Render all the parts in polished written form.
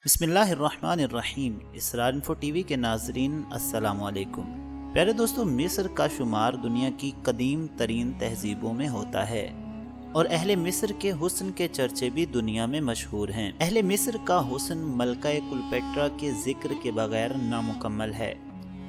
بسم اللہ الرحمن الرحیم۔ اسرار انفو ٹی وی کے ناظرین السلام علیکم۔ پیارے دوستو، مصر کا شمار دنیا کی قدیم ترین تہذیبوں میں ہوتا ہے اور اہل مصر کے حسن کے چرچے بھی دنیا میں مشہور ہیں۔ اہل مصر کا حسن ملکہ کلیوپیٹرا کے ذکر کے بغیر نامکمل ہے۔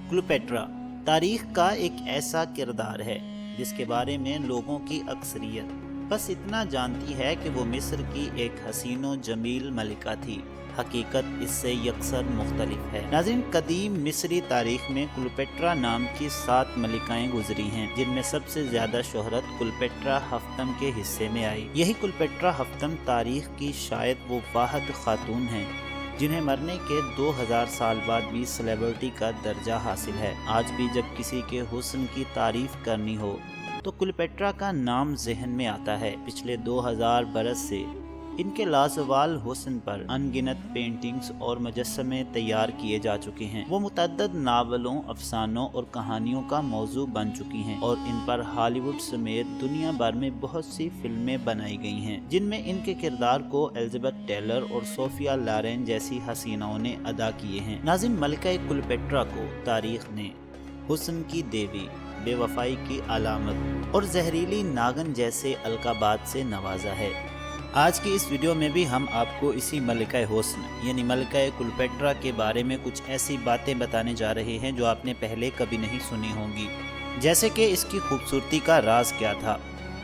کلیوپیٹرا تاریخ کا ایک ایسا کردار ہے جس کے بارے میں لوگوں کی اکثریت بس اتنا جانتی ہے کہ وہ مصر کی ایک حسین و جمیل ملکہ تھی۔ حقیقت اس سے یکسر مختلف ہے۔ ناظرین، قدیم مصری تاریخ میں کلیوپیٹرا نام کی 7 ملکائیں گزری ہیں، جن میں سب سے زیادہ شہرت کلیوپیٹرا ہفتم کے حصے میں آئی۔ یہی کلیوپیٹرا ہفتم تاریخ کی شاید وہ واحد خاتون ہیں جنہیں مرنے کے 2000 سال بعد بھی سیلیبریٹی کا درجہ حاصل ہے۔ آج بھی جب کسی کے حسن کی تعریف کرنی ہو تو کلیوپیٹرا کا نام ذہن میں آتا ہے۔ پچھلے 2000 برس سے ان کے لازوال حسن پر ان گنت پینٹنگز اور مجسمے تیار کیے جا چکے ہیں۔ وہ متعدد ناولوں، افسانوں اور کہانیوں کا موضوع بن چکی ہیں اور ان پر ہالی ووڈ سمیت دنیا بھر میں بہت سی فلمیں بنائی گئی ہیں، جن میں ان کے کردار کو الزبتھ ٹیلر اور صوفیا لارین جیسی حسیناؤں نے ادا کیے ہیں۔ ناظرین، ملکہ کلیوپیٹرا کو تاریخ نے حسن کی دیوی، بے وفائی کی علامت اور زہریلی ناگن جیسے القابات سے نوازا ہے۔ آج کی اس ویڈیو میں بھی ہم آپ کو اسی ملکہ حسن یعنی ملکہ کلیوپیٹرا کے بارے میں کچھ ایسی باتیں بتانے جا رہے ہیں جو آپ نے پہلے کبھی نہیں سنی ہوں گی، جیسے کہ اس کی خوبصورتی کا راز کیا تھا،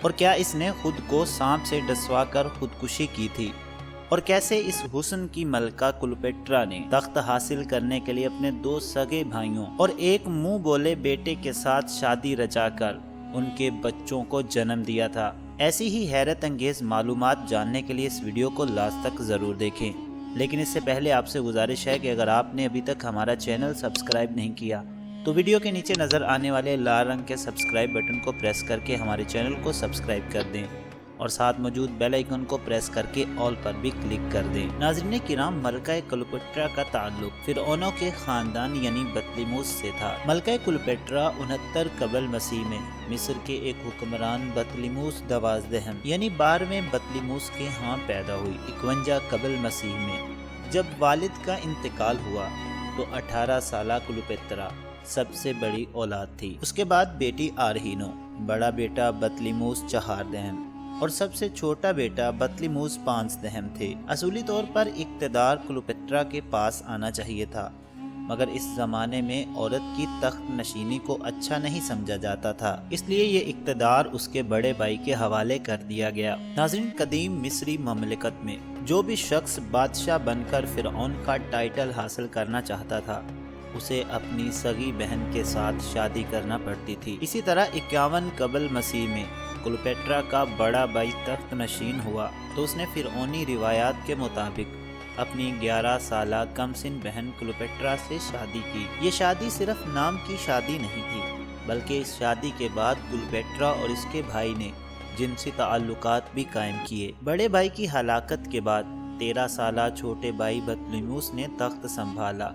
اور کیا اس نے خود کو سانپ سے ڈسوا کر خودکشی کی تھی، اور کیسے اس حسن کی ملکہ کلیوپیٹرا نے تخت حاصل کرنے کے لیے اپنے 2 سگے بھائیوں اور ایک منہ بولے بیٹے کے ساتھ شادی رچا کر ان کے بچوں کو جنم دیا تھا۔ ایسی ہی حیرت انگیز معلومات جاننے کے لیے اس ویڈیو کو لاسٹ تک ضرور دیکھیں، لیکن اس سے پہلے آپ سے گزارش ہے کہ اگر آپ نے ابھی تک ہمارا چینل سبسکرائب نہیں کیا تو ویڈیو کے نیچے نظر آنے والے لال رنگ کے سبسکرائب بٹن کو پریس کر کے ہمارے چینل کو سبسکرائب کر دیں اور ساتھ موجود بیل آئیکن کو پریس کر کے آل پر بھی کلک کر دیں۔ ناظرین کرام، ملکہ کلیوپیٹرا کا تعلق فرعونوں کے خاندان یعنی بطلیموس سے تھا۔ ملکہ کلیوپیٹرا 69 قبل مسیح میں مصر کے ایک حکمران بطلیموس 12 یعنی 12ویں بطلیموس کے ہاں پیدا ہوئی۔ 51 قبل مسیح میں جب والد کا انتقال ہوا تو 18 سالہ کلیوپیٹرا سب سے بڑی اولاد تھی۔ اس کے بعد بیٹی آرہینو، بڑا بیٹا بطلیموس 4 اور سب سے چھوٹا بیٹا بطلیموس 5 تھے۔ اصولی طور پر اقتدار کلیوپیٹرا کے پاس آنا چاہیے تھا، مگر اس زمانے میں عورت کی تخت نشینی کو اچھا نہیں سمجھا جاتا تھا، اس لیے یہ اقتدار اس کے بڑے بھائی کے حوالے کر دیا گیا۔ ناظرین، قدیم مصری مملکت میں جو بھی شخص بادشاہ بن کر فرعون کا ٹائٹل حاصل کرنا چاہتا تھا اسے اپنی سگی بہن کے ساتھ شادی کرنا پڑتی تھی۔ اسی طرح 51 قبل مسیح میں کلیوپیٹرا کا بڑا بھائی تخت نشین ہوا تو اس نے فرعونی روایات کے مطابق اپنی 11 سالہ کم سن بہن کلیوپیٹرا سے شادی کی۔ یہ شادی صرف نام کی شادی نہیں تھی، بلکہ اس شادی کے بعد کلیوپیٹرا اور اس کے بھائی نے جنسی تعلقات بھی قائم کیے۔ بڑے بھائی کی ہلاکت کے بعد 13 سالہ چھوٹے بھائی بطلیموس نے تخت سنبھالا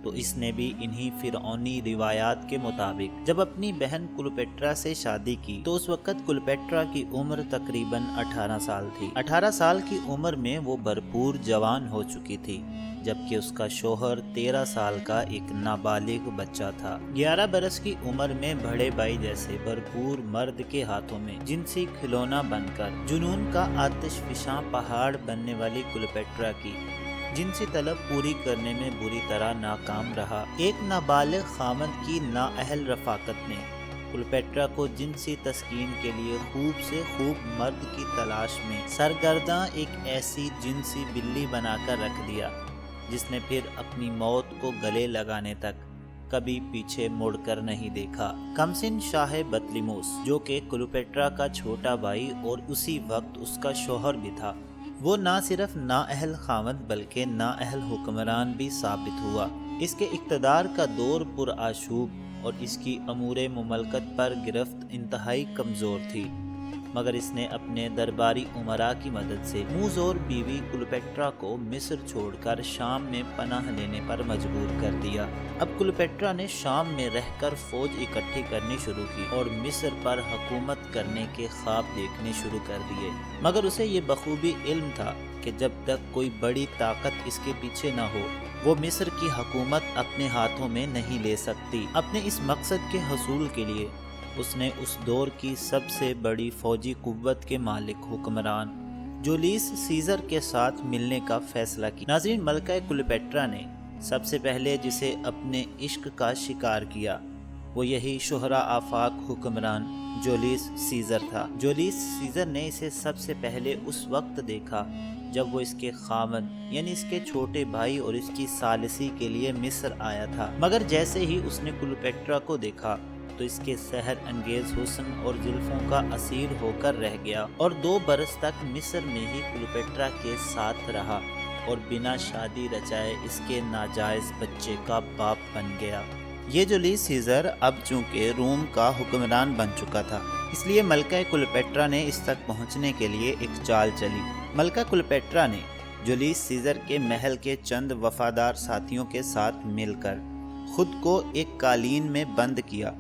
تو اس نے بھی انہی فرعونی روایات کے مطابق جب اپنی بہن کلیوپیٹرا سے شادی کی تو اس وقت کلیوپیٹرا کی عمر تقریباً 18 سال تھی۔ 18 سال کی عمر میں وہ بھرپور جوان ہو چکی تھی، جبکہ اس کا شوہر 13 سال کا ایک نابالغ بچہ تھا۔ 11 برس کی عمر میں بڑے بھائی جیسے بھرپور مرد کے ہاتھوں میں جنسی کھلونا بن کر جنون کا آتش فشاں پہاڑ بننے والی کلیوپیٹرا کی جنسی طلب پوری کرنے میں بری طرح ناکام رہا۔ ایک نابالغ خاوند کی نااہل رفاقت نے کلیوپیٹرا کو جنسی تسکین کے لیے خوب سے خوب مرد کی تلاش میں سرگرداں ایک ایسی جنسی بلی بنا کر رکھ دیا جس نے پھر اپنی موت کو گلے لگانے تک کبھی پیچھے مڑ کر نہیں دیکھا۔ کمسن شاہ بطلیموس، جو کہ کلیوپیٹرا کا چھوٹا بھائی اور اسی وقت اس کا شوہر بھی تھا، وہ نہ صرف نااہل خاوند بلکہ نااہل حکمران بھی ثابت ہوا۔ اس کے اقتدار کا دور پرآشوب اور اس کی امور مملکت پر گرفت انتہائی کمزور تھی، مگر اس نے اپنے درباری امراء کی مدد سے منہ زور بیوی کلیوپیٹرا کو مصر چھوڑ کر شام میں پناہ لینے پر مجبور کر دیا۔ اب کلیوپیٹرا نے شام میں رہ کر فوج اکٹھی کرنی شروع کی اور مصر پر حکومت کرنے کے خواب دیکھنے شروع کر دیے، مگر اسے یہ بخوبی علم تھا کہ جب تک کوئی بڑی طاقت اس کے پیچھے نہ ہو وہ مصر کی حکومت اپنے ہاتھوں میں نہیں لے سکتی۔ اپنے اس مقصد کے حصول کے لیے اس نے اس دور کی سب سے بڑی فوجی قوت کے مالک حکمران جولیس سیزر کے ساتھ ملنے کا فیصلہ کیا۔ ناظرین، ملکہ کلیوپیٹرا نے سب سے پہلے جسے اپنے عشق کا شکار کیا وہ یہی شہرا آفاق حکمران جولیس سیزر تھا۔ جولیس سیزر نے اسے سب سے پہلے اس وقت دیکھا جب وہ اس کے خاوند یعنی اس کے چھوٹے بھائی اور اس کی ثالثی کے لیے مصر آیا تھا، مگر جیسے ہی اس نے کلیوپیٹرا کو دیکھا تو اس کے سحر انگیز حسن اور زلفوں کا اسیر ہو کر رہ گیا اور 2 برس تک مصر میں ہی کلیوپیٹرا کے ساتھ رہا اور بنا شادی رچائے اس کے ناجائز بچے کا باپ بن گیا۔ یہ جولیس سیزر اب چونکہ روم کا حکمران بن چکا تھا، اس لیے ملکہ کلیوپیٹرا نے اس تک پہنچنے کے لیے ایک چال چلی۔ ملکہ کلیوپیٹرا نے جولیس سیزر کے محل کے چند وفادار ساتھیوں کے ساتھ مل کر خود کو ایک قالین میں بند کیا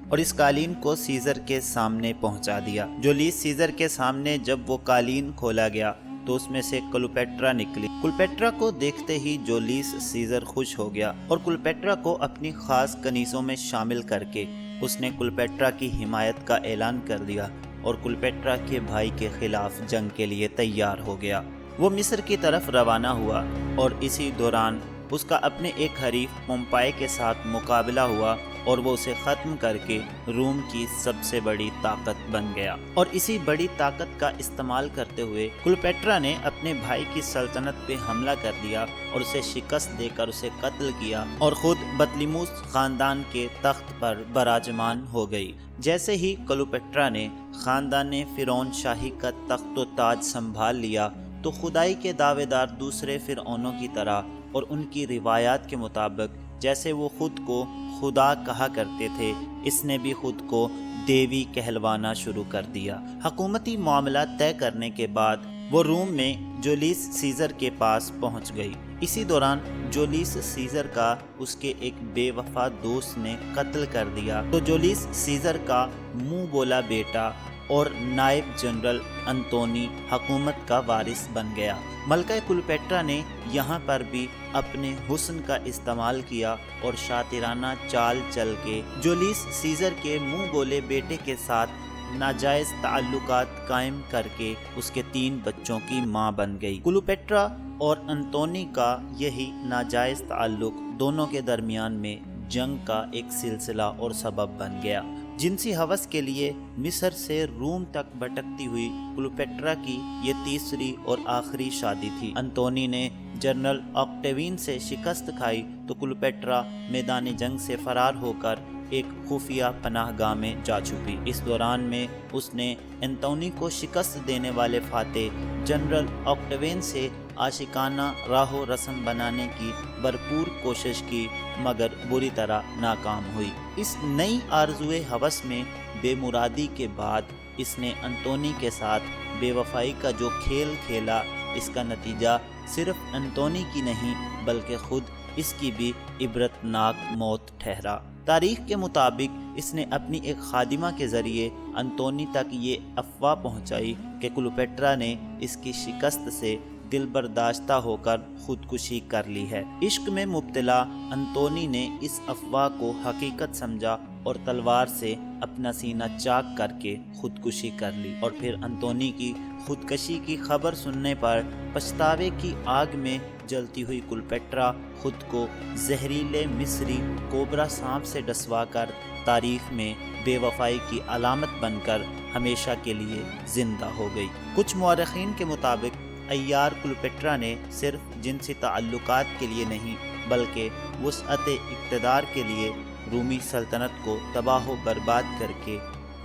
اور اس قالین کو سیزر کے سامنے پہنچا دیا۔ جولیس سیزر کے سامنے جب وہ قالین کھولا گیا تو اس میں سے کلیوپیٹرا نکلی۔ کلیوپیٹرا کو دیکھتے ہی جولیس سیزر خوش ہو گیا اور کلیوپیٹرا کو اپنی خاص کنیزوں میں شامل کر کے اس نے کلیوپیٹرا کی حمایت کا اعلان کر دیا اور کلیوپیٹرا کے بھائی کے خلاف جنگ کے لیے تیار ہو گیا۔ وہ مصر کی طرف روانہ ہوا اور اسی دوران اس کا اپنے ایک حریف پومپائی کے ساتھ مقابلہ ہوا اور وہ اسے ختم کر کے روم کی سب سے بڑی طاقت بن گیا۔ اور اسی بڑی طاقت کا استعمال کرتے ہوئے کلیوپیٹرا نے اپنے بھائی کی سلطنت پہ حملہ کر دیا اور اسے شکست دے کر اسے قتل کیا اور خود بطلیموس خاندان کے تخت پر براجمان ہو گئی۔ جیسے ہی کلیوپیٹرا نے خاندان فرعون شاہی کا تخت و تاج سنبھال لیا تو خدائی کے دعوے دار دوسرے فرعونوں کی طرح اور ان کی روایات کے مطابق جیسے وہ خود کو خدا کہا کرتے تھے، اس نے بھی خود کو دیوی کہلوانا شروع کر دیا۔ حکومتی معاملات طے کرنے کے بعد وہ روم میں جولیس سیزر کے پاس پہنچ گئی۔ اسی دوران جولیس سیزر کا اس کے ایک بے وفا دوست نے قتل کر دیا تو جولیس سیزر کا منہ بولا بیٹا اور نائب جنرل انتونی حکومت کا وارث بن گیا۔ ملکہ کلیوپیٹرا نے یہاں پر بھی اپنے حسن کا استعمال کیا اور شاطرانہ چال چل کے جولیس سیزر کے منہ بولے بیٹے کے ساتھ ناجائز تعلقات قائم کر کے اس کے 3 بچوں کی ماں بن گئی۔ کلیوپیٹرا اور انتونی کا یہی ناجائز تعلق دونوں کے درمیان میں جنگ کا ایک سلسلہ اور سبب بن گیا۔ جنسی ہوس کے لیے مصر سے روم تک بھٹکتی ہوئی کلیوپیٹرا کی یہ تیسری اور آخری شادی تھی۔ انتونی نے جنرل آکٹیوین سے شکست کھائی تو کلیوپیٹرا میدان جنگ سے فرار ہو کر ایک خفیہ پناہ گاہ میں جا چھپی۔ اس دوران میں اس نے انتونی کو شکست دینے والے فاتح جنرل آکٹیوین سے عاشقانہ راہ و رسم بنانے کی بھرپور کوشش کی مگر بری طرح ناکام ہوئی۔ اس نئی آرزوئے ہوس میں بے مرادی کے بعد اس نے انتونی کے ساتھ بے وفائی کا جو کھیل کھیلا، اس کا نتیجہ صرف انتونی کی نہیں بلکہ خود اس کی بھی عبرتناک موت ٹھہرا۔ تاریخ کے مطابق اس نے اپنی ایک خادمہ کے ذریعے انتونی تک یہ افواہ پہنچائی کہ کلیوپیٹرا نے اس کی شکست سے دل برداشتہ ہو کر خودکشی کر لی ہے۔ عشق میں مبتلا انتونی نے اس افواہ کو حقیقت سمجھا اور تلوار سے اپنا سینہ چاک کر کے خودکشی کر لی، اور پھر انتونی کی خودکشی کی خبر سننے پر پچھتاوے کی آگ میں جلتی ہوئی کلیوپیٹرا خود کو زہریلے مصری کوبرا سانپ سے ڈسوا کر تاریخ میں بے وفائی کی علامت بن کر ہمیشہ کے لیے زندہ ہو گئی۔ کچھ مورخین کے مطابق عیار کلیوپیٹرا نے صرف جنسی تعلقات کے لیے نہیں بلکہ وسعت اقتدار کے لیے رومی سلطنت کو تباہ و برباد کر کے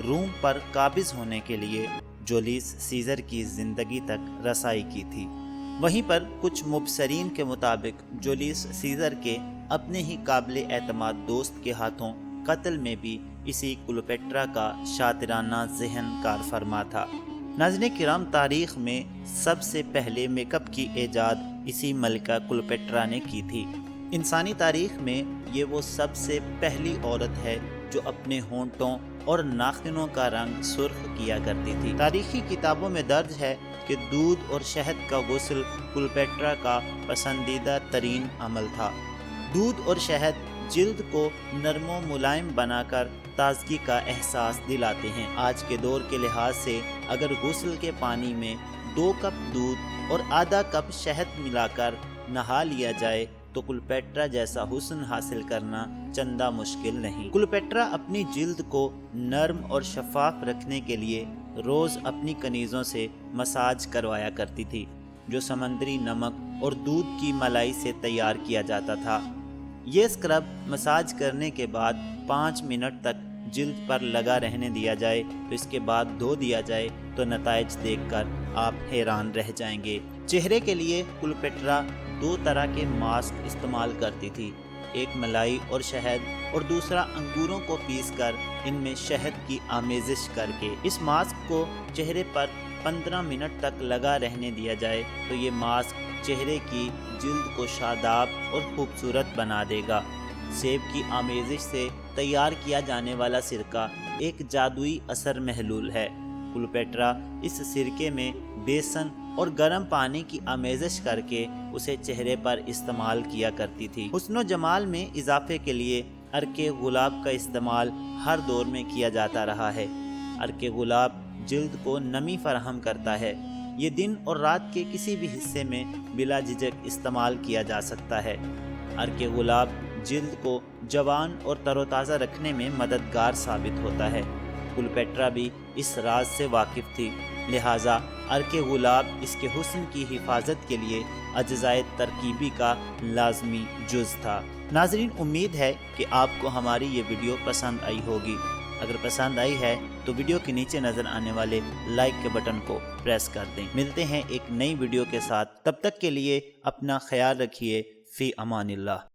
روم پر قابض ہونے کے لیے جولیس سیزر کی زندگی تک رسائی کی تھی۔ وہیں پر کچھ مبصرین کے مطابق جولیس سیزر کے اپنے ہی قابل اعتماد دوست کے ہاتھوں قتل میں بھی اسی کلیوپیٹرا کا شاطرانہ ذہن کار فرما تھا۔ ناظرین کرام، تاریخ میں سب سے پہلے میک اپ کی ایجاد اسی ملکہ کلیوپیٹرا نے کی تھی۔ انسانی تاریخ میں یہ وہ سب سے پہلی عورت ہے جو اپنے ہونٹوں اور ناخنوں کا رنگ سرخ کیا کرتی تھی۔ تاریخی کتابوں میں درج ہے کہ دودھ اور شہد کا غسل کلیوپیٹرا کا پسندیدہ ترین عمل تھا۔ دودھ اور شہد جلد کو نرم و ملائم بنا کر تازگی کا احساس دلاتے ہیں۔ آج کے دور کے لحاظ سے اگر غسل کے پانی میں 2 کپ دودھ اور آدھا کپ شہد ملا کر نہا لیا جائے تو کلیوپیٹرا جیسا حسن حاصل کرنا چندہ مشکل نہیں۔ کلیوپیٹرا اپنی جلد کو نرم اور شفاف رکھنے کے لیے روز اپنی کنیزوں سے مساج کروایا کرتی تھی، جو سمندری نمک اور دودھ کی ملائی سے تیار کیا جاتا تھا۔ یہ اسکرب مساج کرنے کے بعد 5 منٹ تک جلد پر لگا رہنے دیا جائے تو اس کے بعد دھو دیا جائے تو نتائج دیکھ کر آپ حیران رہ جائیں گے۔ چہرے کے لیے کلیوپیٹرا 2 طرح کے ماسک استعمال کرتی تھی، ایک ملائی اور شہد اور دوسرا انگوروں کو پیس کر ان میں شہد کی آمیزش کر کے۔ اس ماسک کو چہرے پر 15 منٹ تک لگا رہنے دیا جائے تو یہ ماسک چہرے کی جلد کو شاداب اور خوبصورت بنا دے گا۔ سیب کی آمیزش سے تیار کیا جانے والا سرکہ ایک جادوئی اثر محلول ہے۔ کلیوپیٹرا اس سرکے میں بیسن اور گرم پانی کی آمیزش کر کے اسے چہرے پر استعمال کیا کرتی تھی۔ حسن و جمال میں اضافے کے لیے عرق گلاب کا استعمال ہر دور میں کیا جاتا رہا ہے۔ عرق گلاب جلد کو نمی فراہم کرتا ہے۔ یہ دن اور رات کے کسی بھی حصے میں بلا جھجک استعمال کیا جا سکتا ہے۔ عرق گلاب جلد کو جوان اور تر و تازہ رکھنے میں مددگار ثابت ہوتا ہے۔ کلیوپیٹرا بھی اس راز سے واقف تھی، لہٰذا عرق گلاب اس کے حسن کی حفاظت کے لیے اجزائے ترکیبی کا لازمی جز تھا۔ ناظرین، امید ہے کہ آپ کو ہماری یہ ویڈیو پسند آئی ہوگی۔ اگر پسند آئی ہے تو ویڈیو کے نیچے نظر آنے والے لائک کے بٹن کو پریس کر دیں۔ ملتے ہیں ایک نئی ویڈیو کے ساتھ، تب تک کے لیے اپنا خیال رکھیے۔ فی امان اللہ۔